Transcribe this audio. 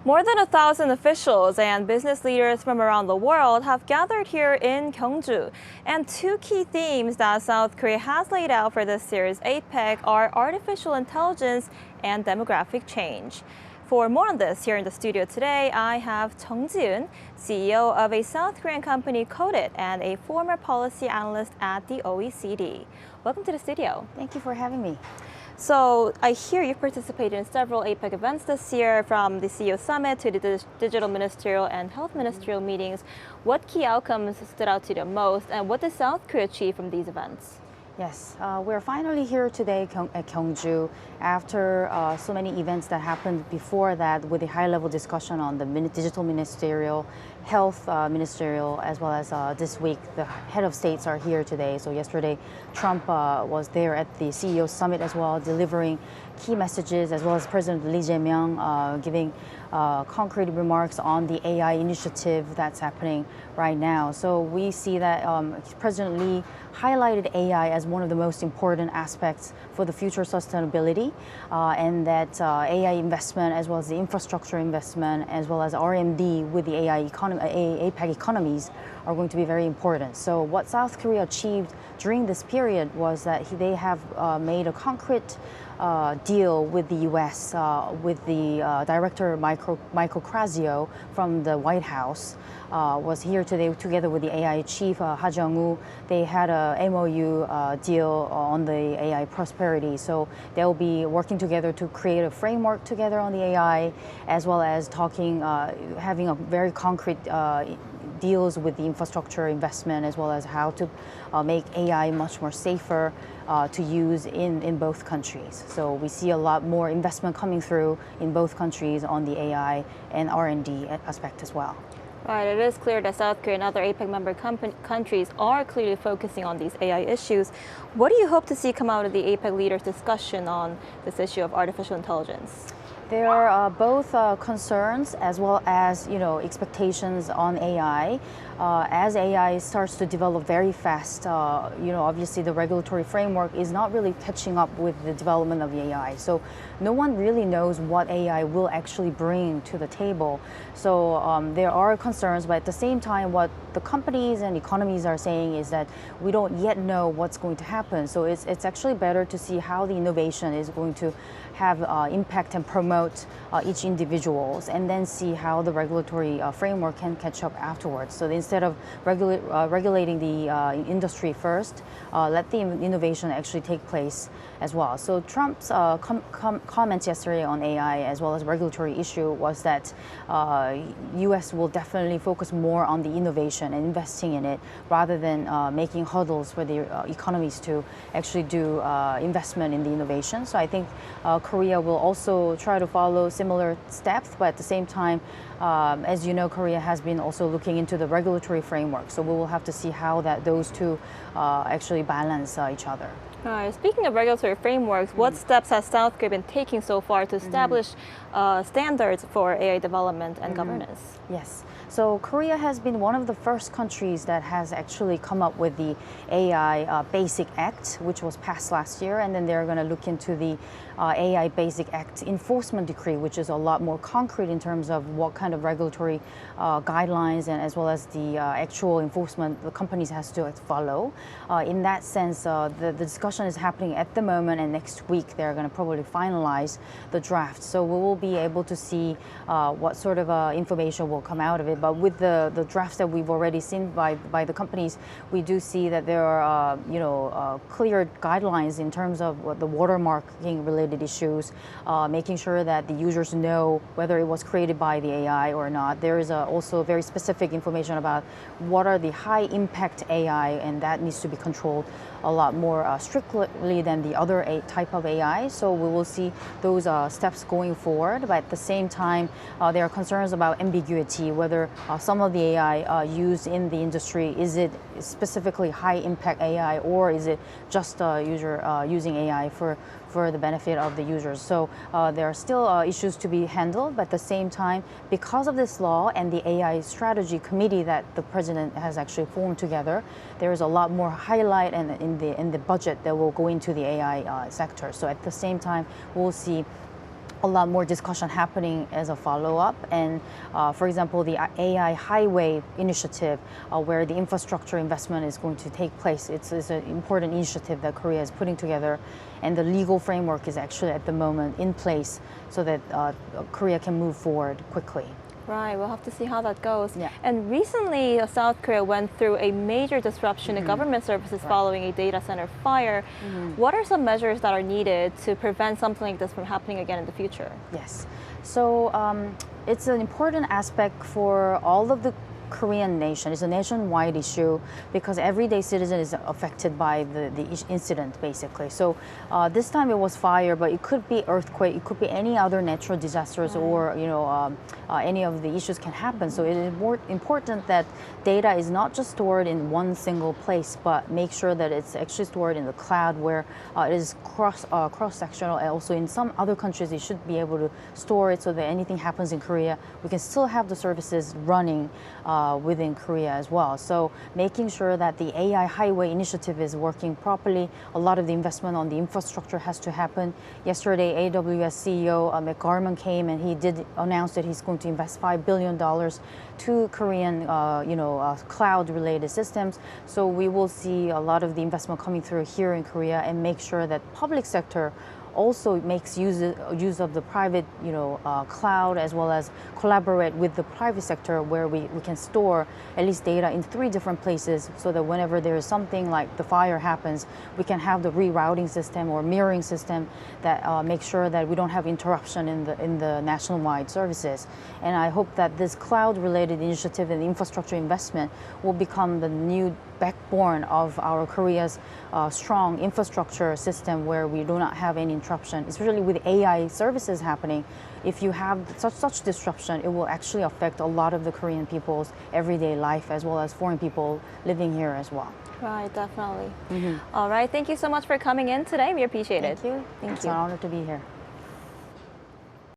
More than 1,000 officials and business leaders from around the world have gathered here in Gyeongju. And two key themes that South Korea has laid out for this year's APEC are artificial intelligence and demographic change. For more on this, here in the studio today, I have Chung Ji-eun, CEO of a South Korean company, CODIT, and a former policy analyst at the OECD. Welcome to the studio. Thank you for having me. So I hear you've participated in several APEC events this year, from the CEO Summit to the Digital Ministerial and Health Ministerial meetings. What key outcomes stood out to you the most, and what did South Korea achieve from these events? Yes, we're finally here today at Gyeongju after so many events that happened before that, with a high-level discussion on the Digital Ministerial, Health Ministerial, as well as this week the head of states are here today. So yesterday Trump was there at the CEO Summit as well, delivering key messages, as well as President Lee Jae-myung giving concrete remarks on the AI initiative that's happening right now. So we see that President Lee highlighted AI as one of the most important aspects for the future sustainability, and that AI investment, as well as the infrastructure investment, as well as R&D with the APEC economies are going to be very important. So what South Korea achieved during this period was that they have made a concrete deal with the U.S., with the Director Michael Krazio from the White House, was here today together with the AI chief, Ha Jung-woo. They had a MOU deal on the AI prosperity. So they'll be working together to create a framework together on the AI, as well as talking, having a very concrete deals with the infrastructure investment, as well as how to make AI much more safer to use in both countries. So we see a lot more investment coming through in both countries on the AI and R&D aspect as well. Right, it is clear that South Korea and other APEC member countries are clearly focusing on these AI issues. What do you hope to see come out of the APEC leaders' discussion on this issue of artificial intelligence? There are both concerns as well as expectations on AI. As AI starts to develop very fast, obviously the regulatory framework is not really catching up with the development of the AI. So no one really knows what AI will actually bring to the table. So there are concerns, but at the same time, what the companies and economies are saying is that we don't yet know what's going to happen. So it's actually better to see how the innovation is going to have impact and promote each individuals, and then see how the regulatory framework can catch up afterwards. So instead of regulating the industry first, let the innovation actually take place as well. So Trump's comments yesterday on AI, as well as regulatory issue, was that U.S. will definitely focus more on the innovation and investing in it, rather than making hurdles for the economies to actually do investment in the innovation. So I think Korea will also try to follow similar steps, but at the same time, as you know, Korea has been also looking into the regulatory framework. So we will have to see how those two actually balance each other. Speaking of regulatory frameworks, what steps has South Korea been taking so far to establish standards for AI development and governance? Yes. So Korea has been one of the first countries that has actually come up with the AI Basic Act, which was passed last year, and then they're going to look into the AI Basic Act enforcement decree, which is a lot more concrete in terms of what kind of regulatory guidelines, and as well as the actual enforcement the companies has to follow. In that sense, the discussion is happening at the moment, and next week they're going to probably finalize the draft. So we will be able to see what sort of information will come out of it. But with the drafts that we've already seen by the companies, we do see that there are clear guidelines in terms of what the watermarking related issues, making sure that the users know whether it was created by the AI or not. There is also very specific information about what are the high impact AI, and that needs to be controlled a lot more strictly than the other type of AI. So we will see those steps going forward. But at the same time, there are concerns about ambiguity, whether some of the AI used in the industry, is it specifically high impact AI, or is it just user using AI for the benefit of the users. So there are still issues to be handled, but at the same time, because of this law and the AI strategy committee that the president has actually formed together, there is a lot more highlight in the budget that will go into the AI sector. So at the same time, we'll see a lot more discussion happening as a follow-up. And for example, the AI highway initiative, where the infrastructure investment is going to take place. It's an important initiative that Korea is putting together. And the legal framework is actually at the moment in place so that Korea can move forward quickly. Right, we'll have to see how that goes. Yeah. And recently, South Korea went through a major disruption in government services following a data center fire. What are some measures that are needed to prevent something like this from happening again in the future? Yes. So it's an important aspect for all of the Korean nation. It's a nationwide issue because everyday citizen is affected by the incident, basically. So this time it was fire, but it could be earthquake, it could be any other natural disasters, or any of the issues can happen. So it is more important that data is not just stored in one single place, but make sure that it's actually stored in the cloud, where it is cross-sectional. And also in some other countries, you should be able to store it so that anything happens in Korea, we can still have the services running within Korea as well. So making sure that the AI highway initiative is working properly. A lot of the investment on the infrastructure has to happen. Yesterday, AWS CEO McGarman came and he did announce that he's going to invest $5 billion to Korean cloud-related systems. So we will see a lot of the investment coming through here in Korea, and make sure that public sector also makes use of the private cloud, as well as collaborate with the private sector, where we can store at least data in 3 different places, so that whenever there is something like the fire happens, we can have the rerouting system or mirroring system that makes sure that we don't have interruption in the nationwide services. And I hope that this cloud-related initiative and infrastructure investment will become the new backbone of our Korea's strong infrastructure system, where we do not have any interruption, especially with AI services happening. If you have such disruption, it will actually affect a lot of the Korean people's everyday life, as well as foreign people living here as well. Right, definitely. All right, thank you so much for coming in today. We appreciate it. Thank you. Thank It's you. an honor to be here.